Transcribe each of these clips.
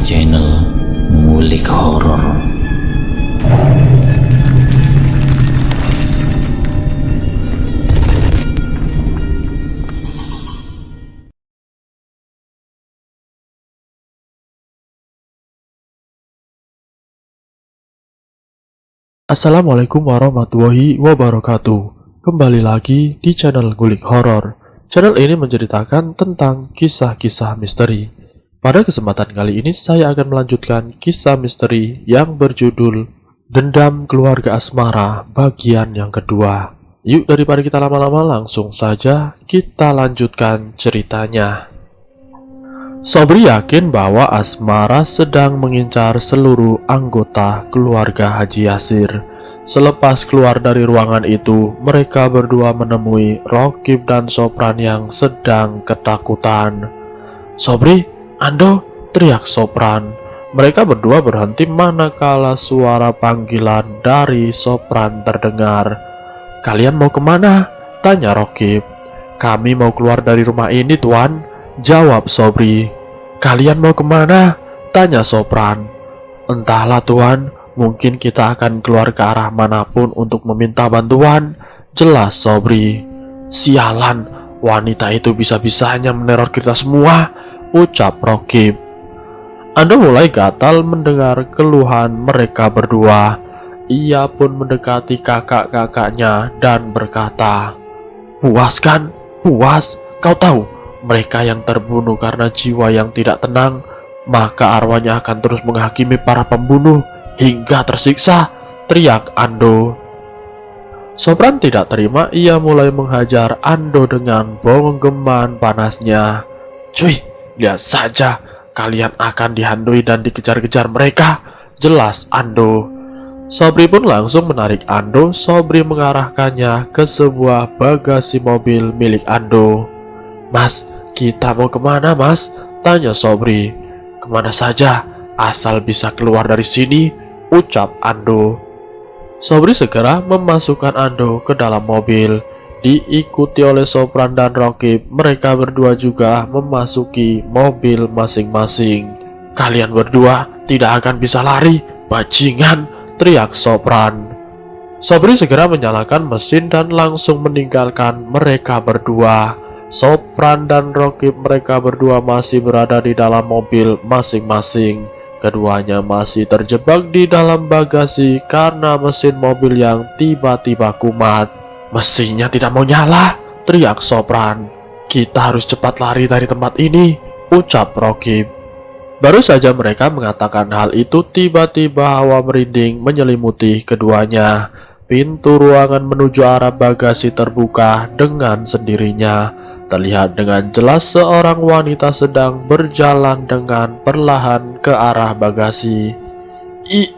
channel Ngulik Horor. Assalamualaikum warahmatullahi wabarakatuh. Kembali lagi di channel Ngulik Horor. Channel ini menceritakan tentang kisah-kisah misteri. Pada kesempatan kali ini saya akan melanjutkan kisah misteri yang berjudul Dendam Keluarga Asmara bagian yang kedua. Yuk, daripada kita lama-lama, langsung saja kita lanjutkan ceritanya. Sobri yakin bahwa Asmara sedang mengincar seluruh anggota keluarga Haji Yasir. Selepas keluar dari ruangan itu, mereka berdua menemui Rokib dan Sopran yang sedang ketakutan. "Sobri, Ando!" teriak Sopran. Mereka berdua berhenti manakala suara panggilan dari Sopran terdengar. "Kalian mau kemana?" tanya Rokib. "Kami mau keluar dari rumah ini, Tuan," jawab Sobri. "Kalian mau kemana?" tanya Sopran. "Entahlah, Tuan, mungkin kita akan keluar ke arah manapun untuk meminta bantuan," jelas Sobri. "Sialan, wanita itu bisa-bisanya meneror kita semua," ucap Rokib. Ando mulai gatal mendengar keluhan mereka berdua. Ia pun mendekati kakak-kakaknya dan berkata, "Puas kan? Puas? Kau tahu, mereka yang terbunuh karena jiwa yang tidak tenang, maka arwahnya akan terus menghakimi para pembunuh hingga tersiksa," teriak Ando. Sopran tidak terima. Ia mulai menghajar Ando dengan bonggeman panasnya. "Cuy, lihat saja, kalian akan dihantui dan dikejar-kejar mereka," jelas Ando. Sobri pun langsung menarik Ando. Sobri mengarahkannya ke sebuah bagasi mobil milik Ando. "Mas, kita mau kemana, Mas?" tanya Sobri. "Kemana saja, asal bisa keluar dari sini," ucap Ando. Sobri segera memasukkan Ando ke dalam mobil. Diikuti oleh Sopran dan Rokib, mereka berdua juga memasuki mobil masing-masing. "Kalian berdua tidak akan bisa lari, bajingan," teriak Sopran. Sobri segera menyalakan mesin dan langsung meninggalkan mereka berdua. Sopran dan Rokib, mereka berdua masih berada di dalam mobil masing-masing. Keduanya masih terjebak di dalam bagasi karena mesin mobil yang tiba-tiba kumat. "Mesinnya tidak mau nyala," teriak Sopran. "Kita harus cepat lari dari tempat ini," ucap Rokib. Baru saja mereka mengatakan hal itu, tiba-tiba hawa merinding menyelimuti keduanya. Pintu ruangan menuju arah bagasi terbuka dengan sendirinya. Terlihat dengan jelas seorang wanita sedang berjalan dengan perlahan ke arah bagasi.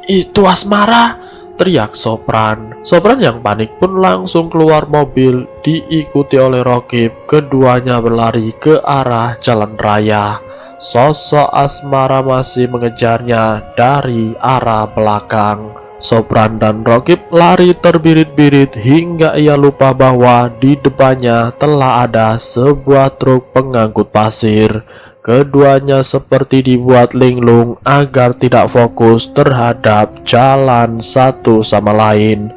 Itu Asmara!" teriak Sopran. Sopran yang panik pun langsung keluar mobil, diikuti oleh Rokib. Keduanya berlari ke arah jalan raya. Sosok Asmara masih mengejarnya dari arah belakang. Sopran dan Rokib lari terbirit-birit hingga ia lupa bahwa di depannya telah ada sebuah truk pengangkut pasir. Keduanya seperti dibuat linglung agar tidak fokus terhadap jalan satu sama lain.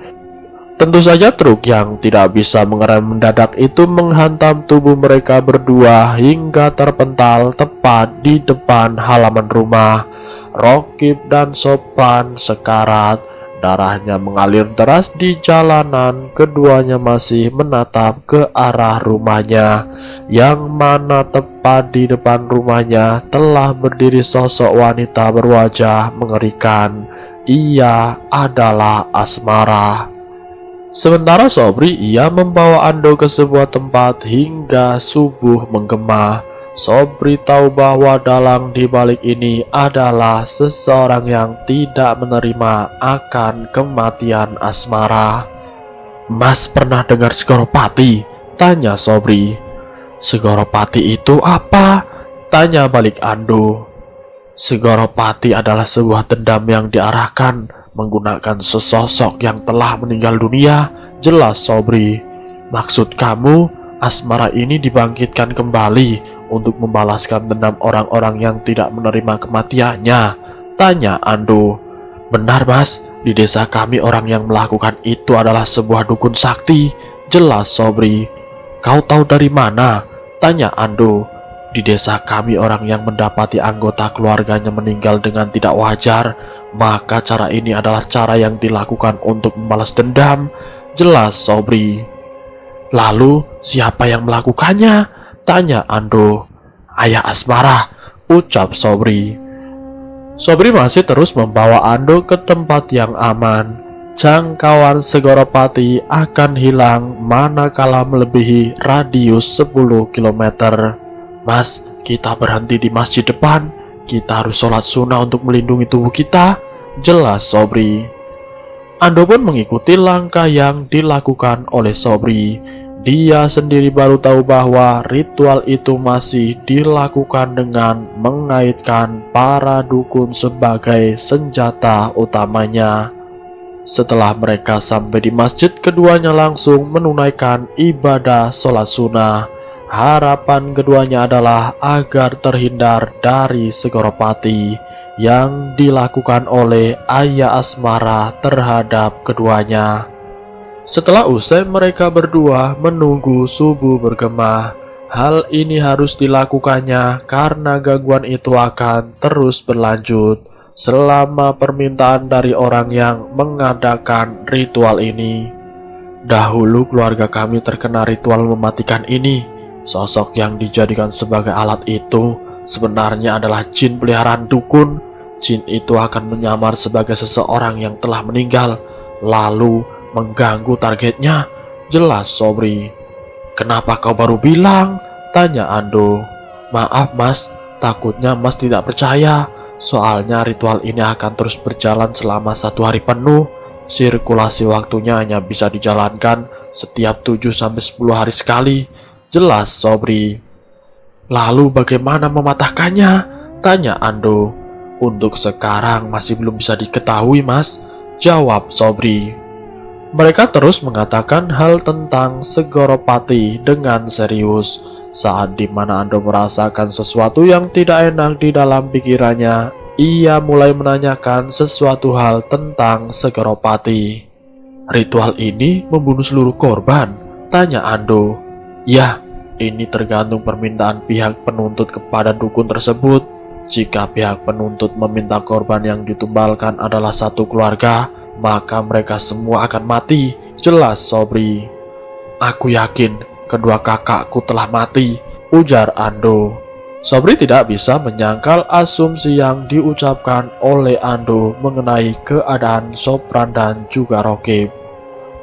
Tentu saja truk yang tidak bisa mengerem mendadak itu menghantam tubuh mereka berdua hingga terpental tepat di depan halaman rumah. Rokib dan Sopran sekarat. Darahnya mengalir deras di jalanan. Keduanya masih menatap ke arah rumahnya, yang mana tepat di depan rumahnya telah berdiri sosok wanita berwajah mengerikan. Ia adalah Asmara. Sementara Sobri, ia membawa Ando ke sebuah tempat hingga subuh menggema. Sobri tahu bahwa dalang di balik ini adalah seseorang yang tidak menerima akan kematian Asmara. "Mas pernah dengar Segoropati?" tanya Sobri. "Segoropati itu apa?" tanya balik Ando. "Segoropati adalah sebuah dendam yang diarahkan menggunakan sesosok yang telah meninggal dunia," jelas Sobri. "Maksud kamu Asmara ini dibangkitkan kembali untuk membalaskan dendam orang-orang yang tidak menerima kematiannya? Tanya Ando. Benar Mas, di desa kami orang yang melakukan itu adalah sebuah dukun sakti, jelas Sobri. Kau tahu dari mana? Tanya Ando. Di desa kami orang yang mendapati anggota keluarganya meninggal dengan tidak wajar, maka cara ini adalah cara yang dilakukan untuk membalas dendam, jelas Sobri. Lalu siapa yang melakukannya? Tanya Ando. Ayah Asmara, ucap Sobri. Sobri masih terus membawa Ando ke tempat yang aman. Jangkauan Segoropati akan hilang manakala melebihi radius 10 km. Mas, kita berhenti di masjid depan. Kita harus sholat sunnah untuk melindungi tubuh kita, jelas Sobri. Ando pun mengikuti langkah yang dilakukan oleh Sobri. Dia sendiri baru tahu bahwa ritual itu masih dilakukan dengan mengaitkan para dukun sebagai senjata utamanya. Setelah mereka sampai di masjid, keduanya langsung menunaikan ibadah sholat sunnah. Harapan keduanya adalah agar terhindar dari Segoropati yang dilakukan oleh ayah Asmara terhadap keduanya. Setelah usai mereka berdua menunggu subuh bergema. Hal ini harus dilakukannya karena gangguan itu akan terus berlanjut selama permintaan dari orang yang mengadakan ritual ini. Dahulu keluarga kami terkena ritual mematikan ini. Sosok yang dijadikan sebagai alat itu sebenarnya adalah jin peliharaan dukun. Jin itu akan menyamar sebagai seseorang yang telah meninggal, lalu mengganggu targetnya, jelas Sobri. Kenapa kau baru bilang? Tanya Ando. Maaf Mas, takutnya Mas tidak percaya. Soalnya ritual ini akan terus berjalan selama 1 hari penuh. Sirkulasi waktunya hanya bisa dijalankan setiap 7-10 hari sekali, jelas Sobri. Lalu bagaimana mematahkannya? Tanya Ando. Untuk sekarang masih belum bisa diketahui Mas, jawab Sobri. Mereka terus mengatakan hal tentang Segoropati dengan serius. Saat dimana Ando merasakan sesuatu yang tidak enak di dalam pikirannya, ia mulai menanyakan sesuatu hal tentang Segoropati. Ritual ini membunuh seluruh korban? Tanya Ando. Ya, ini tergantung permintaan pihak penuntut kepada dukun tersebut. Jika pihak penuntut meminta korban yang ditumbalkan adalah satu keluarga, maka mereka semua akan mati, jelas Sobri. Aku yakin kedua kakakku telah mati, ujar Ando. Sobri tidak bisa menyangkal asumsi yang diucapkan oleh Ando mengenai keadaan Sopran dan juga Rokib.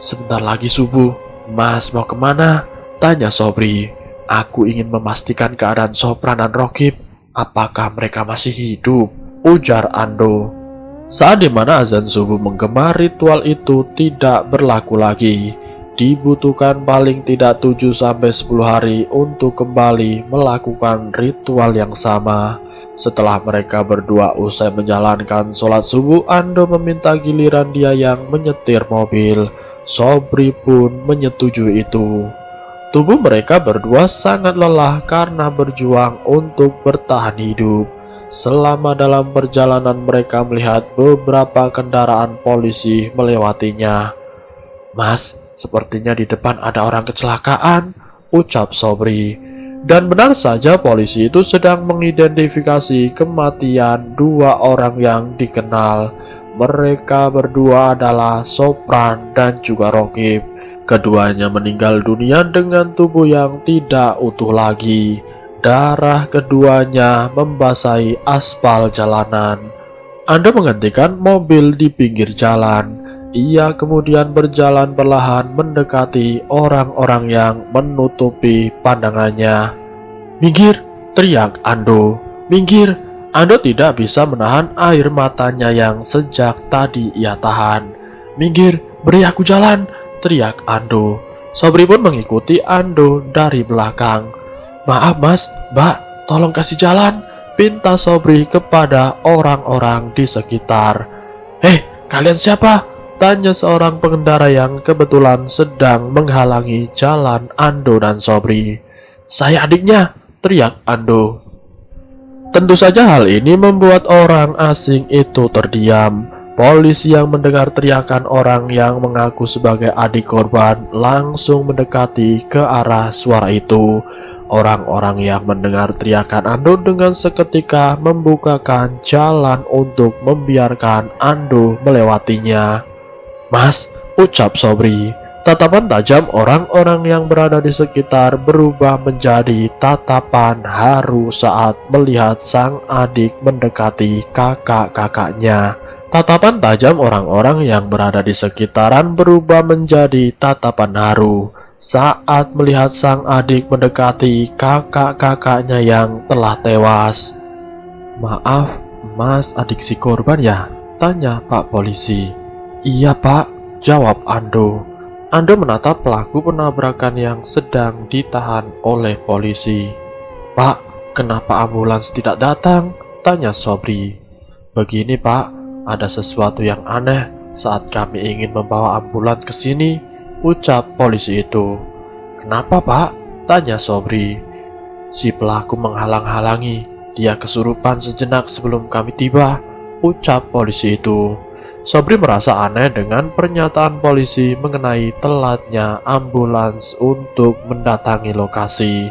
Sebentar lagi subuh, Mas mau kemana? Tanya Sobri. Aku ingin memastikan keadaan Sopran dan Rokib. Apakah mereka masih hidup? Ujar Ando. Saat dimana azan subuh menggema, ritual itu tidak berlaku lagi. Dibutuhkan paling tidak 7-10 hari untuk kembali melakukan ritual yang sama. Setelah mereka berdua usai menjalankan sholat subuh, Ando meminta giliran dia yang menyetir mobil. Sobri pun menyetujui itu. Tubuh mereka berdua sangat lelah karena berjuang untuk bertahan hidup. Selama dalam perjalanan mereka melihat beberapa kendaraan polisi melewatinya. Mas, sepertinya di depan ada orang kecelakaan, ucap Sobri. Dan benar saja polisi itu sedang mengidentifikasi kematian 2 orang yang dikenal. Mereka berdua adalah Sopran dan juga Rokib. Keduanya meninggal dunia dengan tubuh yang tidak utuh lagi. Darah keduanya membasahi aspal jalanan. Ando menghentikan mobil di pinggir jalan. Ia kemudian berjalan perlahan mendekati orang-orang yang menutupi pandangannya. Minggir, teriak Ando. Minggir. Ando tidak bisa menahan air matanya yang sejak tadi ia tahan. Minggir, beri aku jalan, teriak Ando. Sobri pun mengikuti Ando dari belakang. Maaf mas, mbak, tolong kasih jalan, pinta Sobri kepada orang-orang di sekitar. Kalian siapa? Tanya seorang pengendara yang kebetulan sedang menghalangi jalan Ando dan Sobri. Saya adiknya, teriak Ando. Tentu saja hal ini membuat orang asing itu terdiam. Polisi yang mendengar teriakan orang yang mengaku sebagai adik korban langsung mendekati ke arah suara itu. Orang-orang yang mendengar teriakan Ando dengan seketika membukakan jalan untuk membiarkan Ando melewatinya. "Mas," ucap Sobri. Tatapan tajam orang-orang yang berada di sekitar berubah menjadi tatapan haru saat melihat sang adik mendekati kakak-kakaknya. Tatapan tajam orang-orang yang berada di sekitaran berubah menjadi tatapan haru saat melihat sang adik mendekati kakak-kakaknya yang telah tewas. "Maaf, Mas adik si korban ya?" tanya Pak Polisi. "Iya Pak," jawab Ando. Ando menatap pelaku penabrakan yang sedang ditahan oleh polisi. "Pak, kenapa ambulans tidak datang?" tanya Sobri. "Begini Pak, ada sesuatu yang aneh saat kami ingin membawa ambulans ke sini," ucap polisi itu. "Kenapa Pak?" tanya Sobri. "Si pelaku menghalang-halangi, dia kesurupan sejenak sebelum kami tiba," ucap polisi itu. Sobri merasa aneh dengan pernyataan polisi mengenai telatnya ambulans untuk mendatangi lokasi.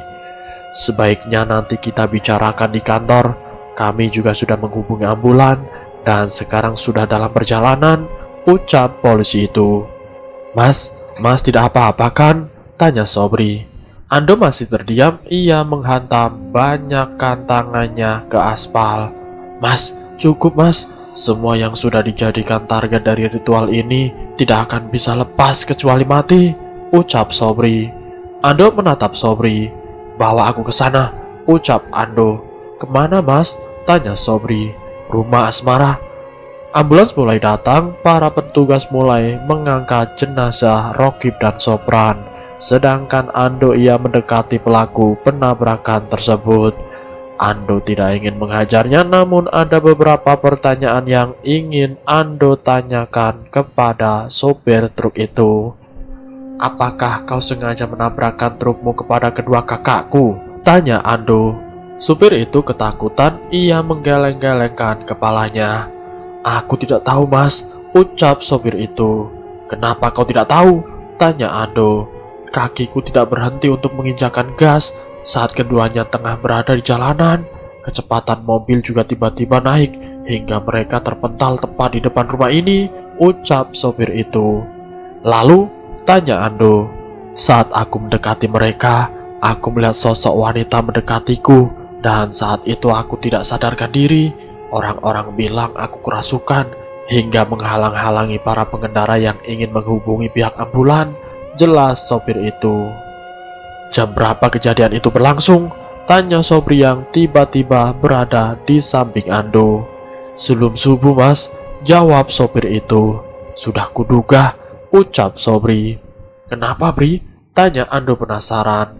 "Sebaiknya nanti kita bicarakan di kantor. Kami juga sudah menghubungi ambulan dan sekarang sudah dalam perjalanan," ucap polisi itu. Mas tidak apa-apa kan?" tanya Sobri. Ando masih terdiam, ia menghantam banyakkan tangannya ke aspal. "Mas, cukup Mas. Semua yang sudah dijadikan target dari ritual ini tidak akan bisa lepas kecuali mati," ucap Sobri. Ando menatap Sobri. "Bawa aku ke sana," ucap Ando. "Kemana Mas?" tanya Sobri. "Rumah Asmara." Ambulans mulai datang, para petugas mulai mengangkat jenazah Rokib dan Sopran. Sedangkan Ando ia mendekati pelaku penabrakan tersebut. Ando tidak ingin menghajarnya, namun ada beberapa pertanyaan yang ingin Ando tanyakan kepada sopir truk itu. "Apakah kau sengaja menabrakkan trukmu kepada kedua kakakku?" tanya Ando. Supir itu ketakutan, ia menggeleng-gelengkan kepalanya. "Aku tidak tahu Mas," ucap sopir itu. "Kenapa kau tidak tahu?" tanya Ando. "Kakiku tidak berhenti untuk menginjakan gas saat keduanya tengah berada di jalanan. Kecepatan mobil juga tiba-tiba naik hingga mereka terpental tepat di depan rumah ini," ucap sopir itu. "Lalu?" tanya Ando. "Saat aku mendekati mereka, aku melihat sosok wanita mendekatiku, dan saat itu aku tidak sadarkan diri. Orang-orang bilang aku kerasukan hingga menghalang-halangi para pengendara yang ingin menghubungi pihak ambulan," jelas sopir itu. "Jam berapa kejadian itu berlangsung?" tanya Sobri yang tiba-tiba berada di samping Ando. "Sebelum subuh Mas," jawab sopir itu. "Sudah kuduga," ucap Sobri. "Kenapa Bri?" tanya Ando penasaran.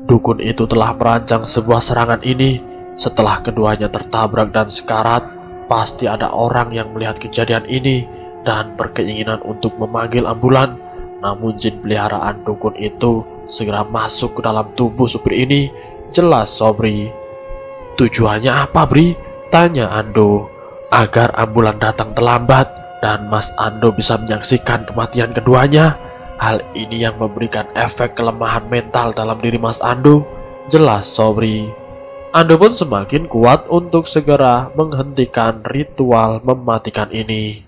"Dukun itu telah merancang sebuah serangan ini. Setelah keduanya tertabrak dan sekarat, pasti ada orang yang melihat kejadian ini dan berkeinginan untuk memanggil ambulan. Namun jin peliharaan dukun itu segera masuk ke dalam tubuh supir ini," jelas Sobri. "Tujuannya apa Bri?" tanya Ando. "Agar ambulan datang terlambat dan Mas Ando bisa menyaksikan kematian keduanya. Hal ini yang memberikan efek kelemahan mental dalam diri Mas Ando," jelas Sobri. Ando pun semakin kuat untuk segera menghentikan ritual mematikan ini.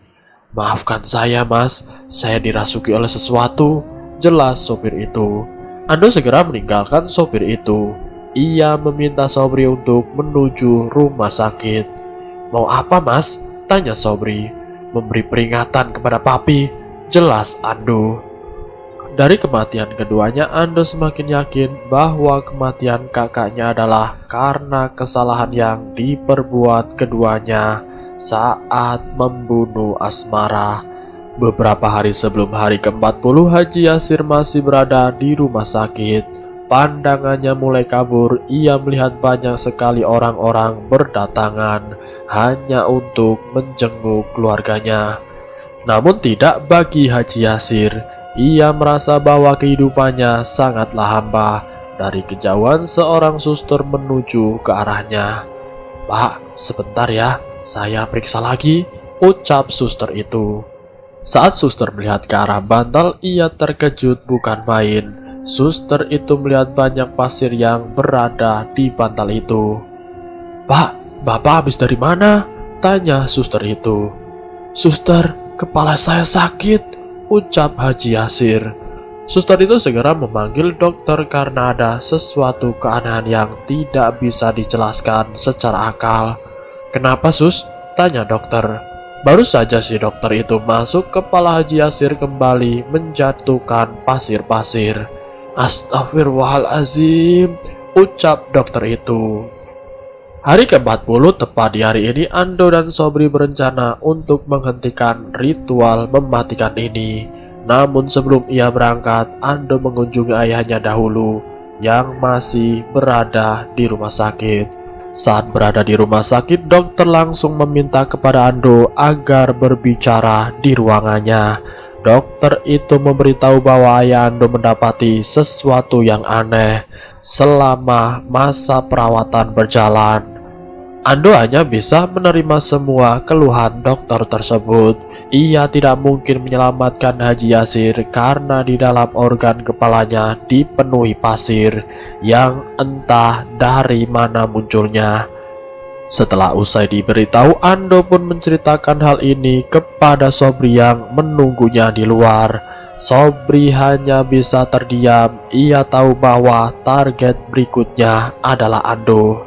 "Maafkan saya Mas, saya dirasuki oleh sesuatu," jelas sopir itu. Ando segera meninggalkan sopir itu. Ia meminta Sobri untuk menuju rumah sakit. "Mau apa Mas?" tanya Sobri. "Memberi peringatan kepada Papi," jelas Ando. Dari kematian keduanya, Ando semakin yakin bahwa kematian kakaknya adalah karena kesalahan yang diperbuat keduanya saat membunuh Asmara. Beberapa hari sebelum hari ke-40, Haji Yasir masih berada di rumah sakit. Pandangannya mulai kabur, ia melihat banyak sekali orang-orang berdatangan hanya untuk menjenguk keluarganya. Namun tidak bagi Haji Yasir. Ia merasa bahwa kehidupannya sangatlah hampa Dari kejauhan seorang suster menuju ke arahnya. "Pak, sebentar ya, saya periksa lagi," ucap suster itu. Saat suster melihat ke arah bantal, ia terkejut bukan main. Suster itu melihat banyak pasir yang berada di bantal itu. "Pak, Bapak habis dari mana?" tanya suster itu. "Suster, kepala saya sakit," ucap Haji Yasir. Suster itu segera memanggil dokter karena ada sesuatu keanehan yang tidak bisa dijelaskan secara akal. "Kenapa, Sus?" tanya dokter. Baru saja si dokter itu masuk, kepala Haji Yasir kembali menjatuhkan pasir-pasir. "Astagfirullahaladzim," ucap dokter itu. Hari ke-40 tepat di hari ini, Ando dan Sobri berencana untuk menghentikan ritual mematikan ini. Namun sebelum ia berangkat, Ando mengunjungi ayahnya dahulu yang masih berada di rumah sakit. Saat berada di rumah sakit, dokter langsung meminta kepada Ando agar berbicara di ruangannya. Dokter itu memberitahu bahwa ayah Ando mendapati sesuatu yang aneh selama masa perawatan berjalan. Ando hanya bisa menerima semua keluhan dokter tersebut. Ia tidak mungkin menyelamatkan Haji Yasir karena di dalam organ kepalanya dipenuhi pasir yang entah dari mana munculnya. Setelah usai diberitahu, Ando pun menceritakan hal ini kepada Sobri yang menunggunya di luar. Sobri hanya bisa terdiam. Ia tahu bahwa target berikutnya adalah Ando.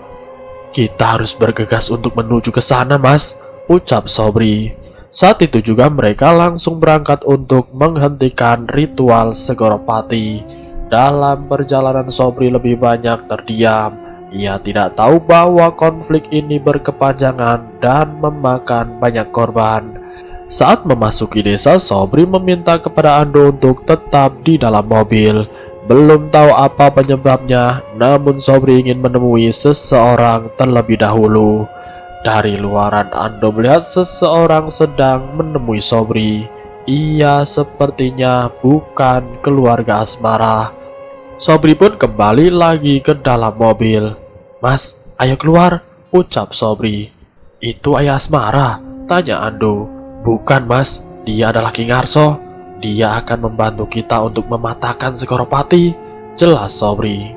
"Kita harus bergegas untuk menuju ke sana, Mas," ucap Sobri. Saat itu juga mereka langsung berangkat untuk menghentikan ritual Segoropati. Dalam perjalanan, Sobri lebih banyak terdiam. Ia tidak tahu bahwa konflik ini berkepanjangan dan memakan banyak korban. Saat memasuki desa, Sobri meminta kepada Ando untuk tetap di dalam mobil. Belum tahu apa penyebabnya, namun Sobri ingin menemui seseorang terlebih dahulu. Dari luaran, Ando melihat seseorang sedang menemui Sobri. Ia sepertinya bukan keluarga asmara. Sobri pun kembali lagi ke dalam mobil. "Mas, ayo keluar," ucap Sobri. "Itu ayah asmara?" tanya Ando. "Bukan, Mas, dia adalah King Arso. Dia akan membantu kita untuk mematahkan Segoropati," jelas Sobri.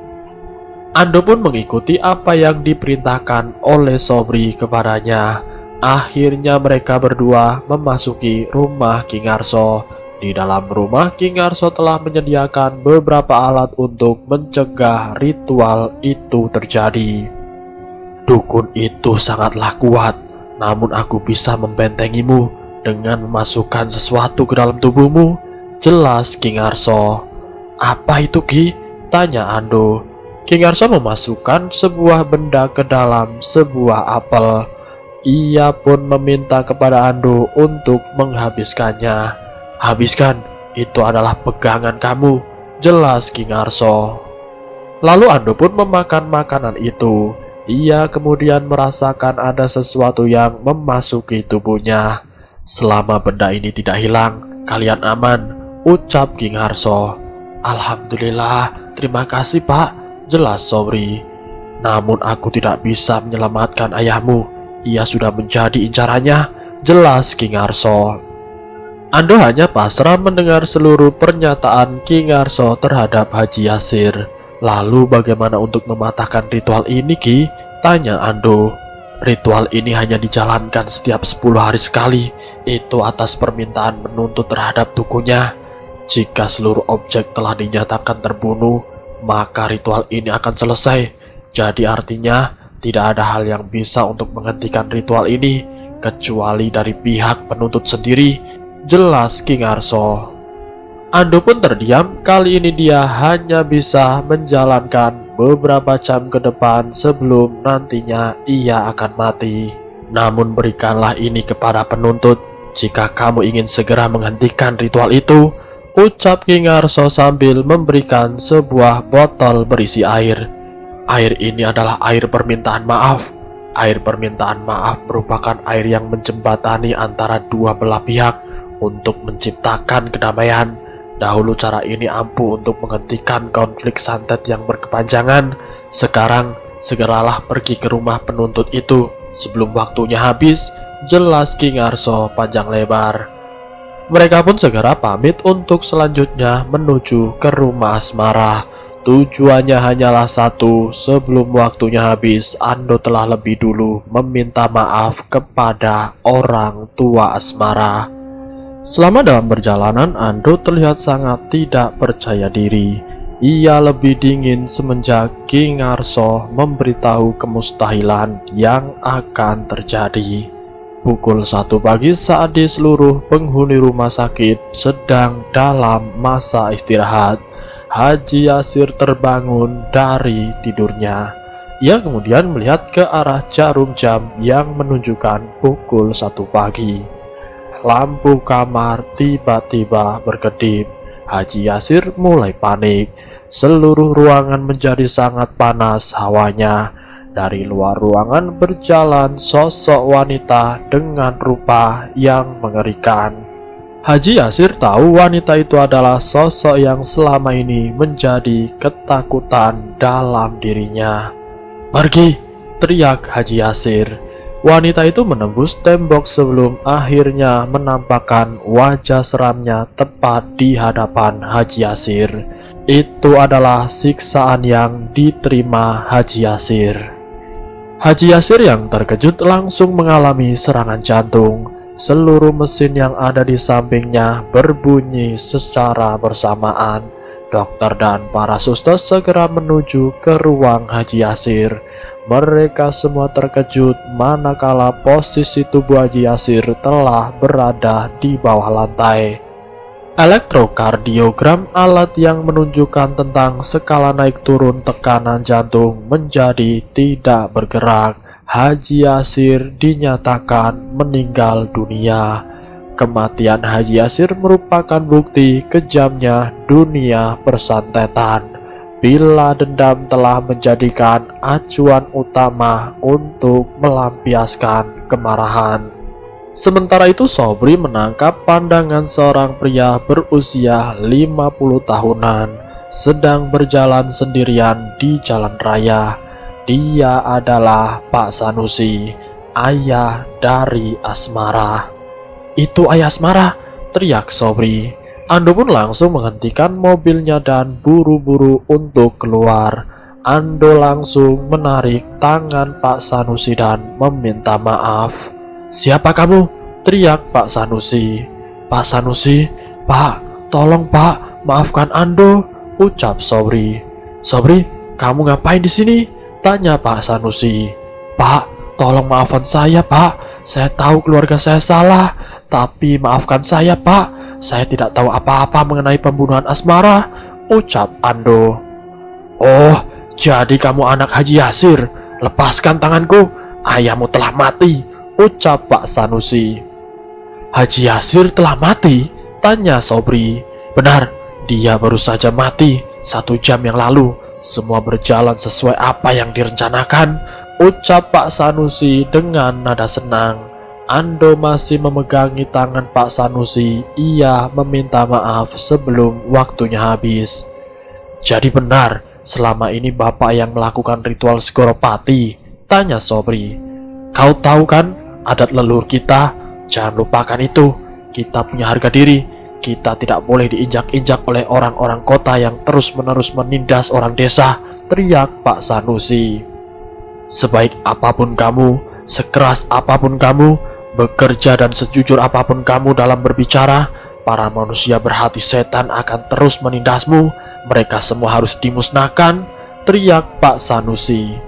Ando pun mengikuti apa yang diperintahkan oleh Sobri kepadanya. Akhirnya mereka berdua memasuki rumah King Arso. Di dalam rumah, King Arso telah menyediakan beberapa alat untuk mencegah ritual itu terjadi. "Dukun itu sangatlah kuat, namun aku bisa membentengimu dengan memasukkan sesuatu ke dalam tubuhmu," jelas King Arso. "Apa itu, Ki?" tanya Ando. King Arso memasukkan sebuah benda ke dalam sebuah apel. Ia pun meminta kepada Ando untuk menghabiskannya. "Habiskan, itu adalah pegangan kamu," jelas King Arso. Lalu Ando pun memakan makanan itu. Ia kemudian merasakan ada sesuatu yang memasuki tubuhnya. "Selama benda ini tidak hilang, kalian aman," ucap King Arso. "Alhamdulillah, terima kasih, Pak," jelas Sobri. "Namun aku tidak bisa menyelamatkan ayahmu. Ia sudah menjadi incarannya," jelas King Arso. Ando hanya pasrah mendengar seluruh pernyataan King Arso terhadap Haji Yasir. "Lalu bagaimana untuk mematahkan ritual ini, Ki?" tanya Ando. "Ritual ini hanya dijalankan setiap 10 hari sekali. Itu atas permintaan penuntut terhadap dukunya. Jika seluruh objek telah dinyatakan terbunuh, maka ritual ini akan selesai. Jadi artinya tidak ada hal yang bisa untuk menghentikan ritual ini kecuali dari pihak penuntut sendiri," jelas King Arso. Ando pun terdiam. Kali ini dia hanya bisa menjalankan beberapa jam ke depan sebelum nantinya ia akan mati. "Namun berikanlah ini kepada penuntut jika kamu ingin segera menghentikan ritual itu," ucap King Arso sambil memberikan sebuah botol berisi air. "Air ini adalah air permintaan maaf. Air permintaan maaf merupakan air yang menjembatani antara dua belah pihak untuk menciptakan kedamaian. Dahulu cara ini ampuh untuk menghentikan konflik santet yang berkepanjangan. Sekarang, segeralah pergi ke rumah penuntut itu sebelum waktunya habis, jelas Ki Ngarso panjang lebar. Mereka pun segera pamit untuk selanjutnya menuju ke rumah Asmara. Tujuannya hanyalah satu, sebelum waktunya habis, Ando telah lebih dulu meminta maaf kepada orang tua Asmara. Selama dalam perjalanan, Ando terlihat sangat tidak percaya diri. Ia lebih dingin semenjak Ki Ngarso memberitahu kemustahilan yang akan terjadi. Pukul 1 pagi saat di seluruh penghuni rumah sakit sedang dalam masa istirahat, Haji Yasir terbangun dari tidurnya. Ia kemudian melihat ke arah jarum jam yang menunjukkan pukul 1 pagi. Lampu kamar tiba-tiba berkedip. Haji Yasir mulai panik. Seluruh ruangan menjadi sangat panas hawanya. Dari luar ruangan berjalan sosok wanita dengan rupa yang mengerikan. Haji Yasir tahu wanita itu adalah sosok yang selama ini menjadi ketakutan dalam dirinya. "Pergi!" teriak Haji Yasir. Wanita itu menembus tembok sebelum akhirnya menampakkan wajah seramnya tepat di hadapan Haji Yasir. Itu adalah siksaan yang diterima Haji Yasir. Haji Yasir yang terkejut langsung mengalami serangan jantung. Seluruh mesin yang ada di sampingnya berbunyi secara bersamaan. Dokter dan para suster segera menuju ke ruang Haji Yasir. Mereka semua terkejut manakala posisi tubuh Haji Yasir telah berada di bawah lantai. Elektrokardiogram, alat yang menunjukkan tentang skala naik turun tekanan jantung, menjadi tidak bergerak. Haji Yasir dinyatakan meninggal dunia. Kematian Haji Yasir merupakan bukti kejamnya dunia persantetan. Bila dendam telah menjadikan acuan utama untuk melampiaskan kemarahan. Sementara itu Sobri menangkap pandangan seorang pria berusia 50 tahunan sedang berjalan sendirian di jalan raya. Dia adalah Pak Sanusi, ayah dari Asmara. "Itu ayah Asmara!" teriak Sobri. Ando pun langsung menghentikan mobilnya dan buru-buru untuk keluar. Ando langsung menarik tangan Pak Sanusi dan meminta maaf. "Siapa kamu?" teriak Pak Sanusi. "Pak Sanusi, Pak, tolong Pak, maafkan Ando," ucap Sobri. "Sobri, kamu ngapain di sini?" tanya Pak Sanusi. "Pak, tolong maafkan saya Pak, saya tahu keluarga saya salah, tapi maafkan saya Pak, saya tidak tahu apa-apa mengenai pembunuhan Asmara," ucap Ando. "Oh, jadi kamu anak Haji Yasir, lepaskan tanganku, ayahmu telah mati," ucap Pak Sanusi. "Haji Yasir telah mati?" tanya Sobri. "Benar, dia baru saja mati 1 jam yang lalu. Semua berjalan sesuai apa yang direncanakan," ucap Pak Sanusi dengan nada senang. Ando masih memegangi tangan Pak Sanusi. Ia meminta maaf sebelum waktunya habis. "Jadi benar, selama ini Bapak yang melakukan ritual Segoropati?" tanya Sobri. "Kau tahu kan adat leluhur kita? Jangan lupakan itu. Kita punya harga diri. Kita tidak boleh diinjak-injak oleh orang-orang kota yang terus-menerus menindas orang desa," teriak Pak Sanusi. "Sebaik apapun kamu, sekeras apapun kamu, bekerja dan sejujur apapun kamu dalam berbicara, para manusia berhati setan akan terus menindasmu. Mereka semua harus dimusnahkan," teriak Pak Sanusi.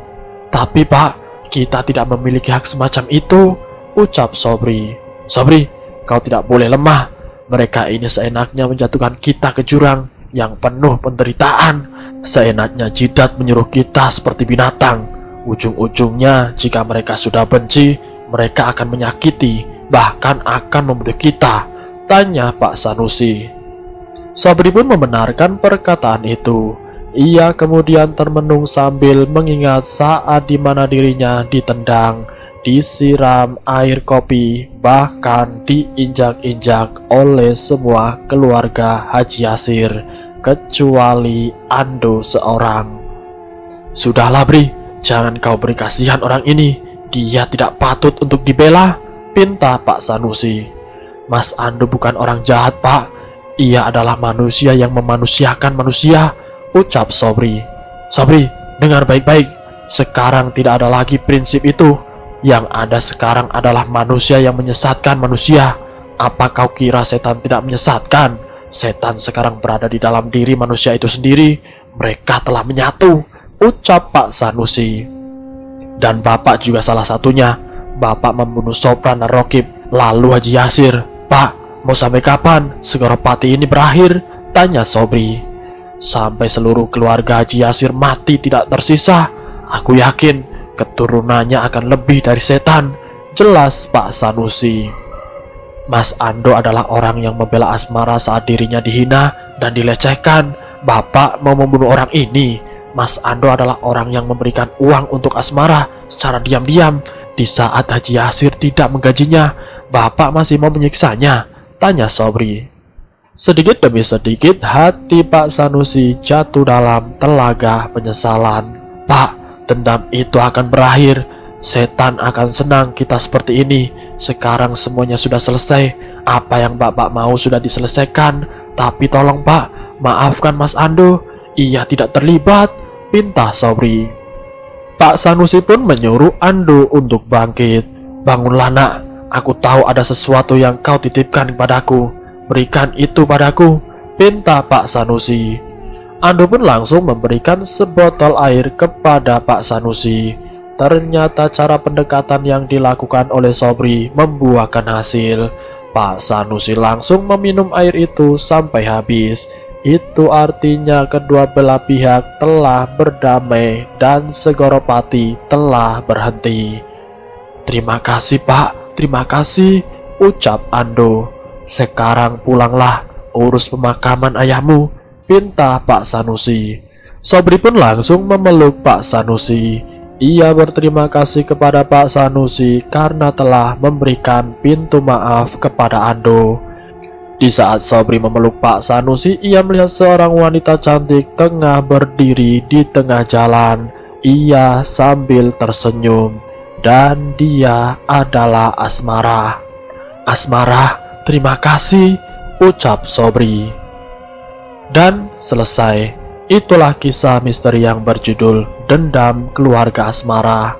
"Tapi Pak, kita tidak memiliki hak semacam itu," ucap Sobri. "Sobri, kau tidak boleh lemah. Mereka ini seenaknya menjatuhkan kita ke jurang yang penuh penderitaan. Seenaknya jidat menyuruh kita seperti binatang. Ujung-ujungnya jika mereka sudah benci, mereka akan menyakiti, bahkan akan membunuh kita," tanya Pak Sanusi. Sobri pun membenarkan perkataan itu. Ia kemudian termenung sambil mengingat saat di mana dirinya ditendang. disiram air kopi, bahkan diinjak-injak oleh semua keluarga Haji Yasir, kecuali Ando seorang. Sudahlah Bri, jangan kau beri kasihan orang ini, dia tidak patut untuk dibela, pinta Pak Sanusi. Mas Ando bukan orang jahat Pak, ia adalah manusia yang memanusiakan manusia, ucap Sobri. Sobri, dengar baik-baik, sekarang tidak ada lagi prinsip itu. Yang ada sekarang adalah manusia yang menyesatkan manusia. Apa kau kira setan tidak menyesatkan? Setan sekarang berada di dalam diri manusia itu sendiri. Mereka telah menyatu, ucap Pak Sanusi. Dan Bapak juga salah satunya. Bapak membunuh Sopran dan Rokib, lalu Haji Yasir. Pak, mau sampai kapan Segoropati ini berakhir? Tanya Sobri. Sampai seluruh keluarga Haji Yasir mati tidak tersisa. Aku yakin keturunannya akan lebih dari setan, jelas Pak Sanusi. Mas Ando adalah orang yang membela Asmara saat dirinya dihina dan dilecehkan. Bapak mau membunuh orang ini. Mas Ando adalah orang yang memberikan uang untuk Asmara secara diam-diam di saat Haji Yasir tidak menggajinya. Bapak masih mau menyiksanya, tanya Sobri. Sedikit demi sedikit hati Pak Sanusi jatuh dalam telaga penyesalan. Pak, dendam itu akan berakhir. Setan akan senang kita seperti ini. Sekarang semuanya sudah selesai. Apa yang Bapak mau sudah diselesaikan. Tapi tolong Pak, maafkan Mas Ando, ia tidak terlibat, pinta Sobri. Pak Sanusi pun menyuruh Ando untuk bangkit. Bangunlah nak, aku tahu ada sesuatu yang kau titipkan kepadaku. Berikan itu padaku, pinta Pak Sanusi. Ando pun langsung memberikan sebotol air kepada Pak Sanusi. Ternyata cara pendekatan yang dilakukan oleh Sobri membuahkan hasil. Pak Sanusi langsung meminum air itu sampai habis. Itu artinya kedua belah pihak telah berdamai dan Segoropati telah berhenti. Terima kasih Pak, terima kasih, ucap Ando. Sekarang pulanglah, urus pemakaman ayahmu, pinta Pak Sanusi. Sobri pun langsung memeluk Pak Sanusi. Ia berterima kasih kepada Pak Sanusi karena telah memberikan pintu maaf kepada Ando. Di saat Sobri memeluk Pak Sanusi, ia melihat seorang wanita cantik tengah berdiri di tengah jalan. Ia sambil tersenyum, dan dia adalah Asmara. Asmara, terima kasih, ucap Sobri. Dan selesai. Itulah kisah misteri yang berjudul Dendam Keluarga Asmara.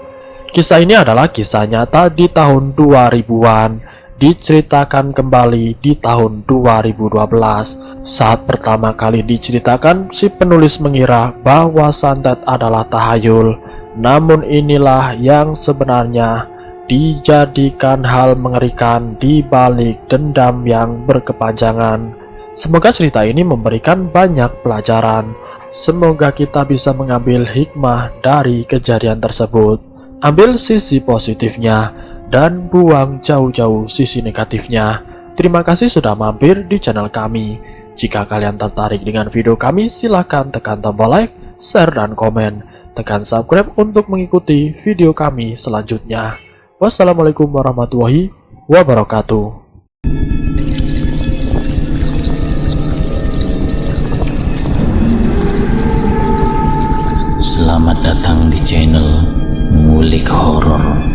Kisah ini adalah kisah nyata di tahun 2000-an, diceritakan kembali di tahun 2012. Saat pertama kali diceritakan, si penulis mengira bahwa santet adalah tahayul. Namun inilah yang sebenarnya dijadikan hal mengerikan di balik dendam yang berkepanjangan. Semoga cerita ini memberikan banyak pelajaran. Semoga kita bisa mengambil hikmah dari kejadian tersebut. Ambil sisi positifnya dan buang jauh-jauh sisi negatifnya. Terima kasih sudah mampir di channel kami. Jika kalian tertarik dengan video kami, silahkan tekan tombol like, share, dan komen. Tekan subscribe untuk mengikuti video kami selanjutnya. Wassalamualaikum warahmatullahi wabarakatuh. Selamat datang di channel Ngulik Horor.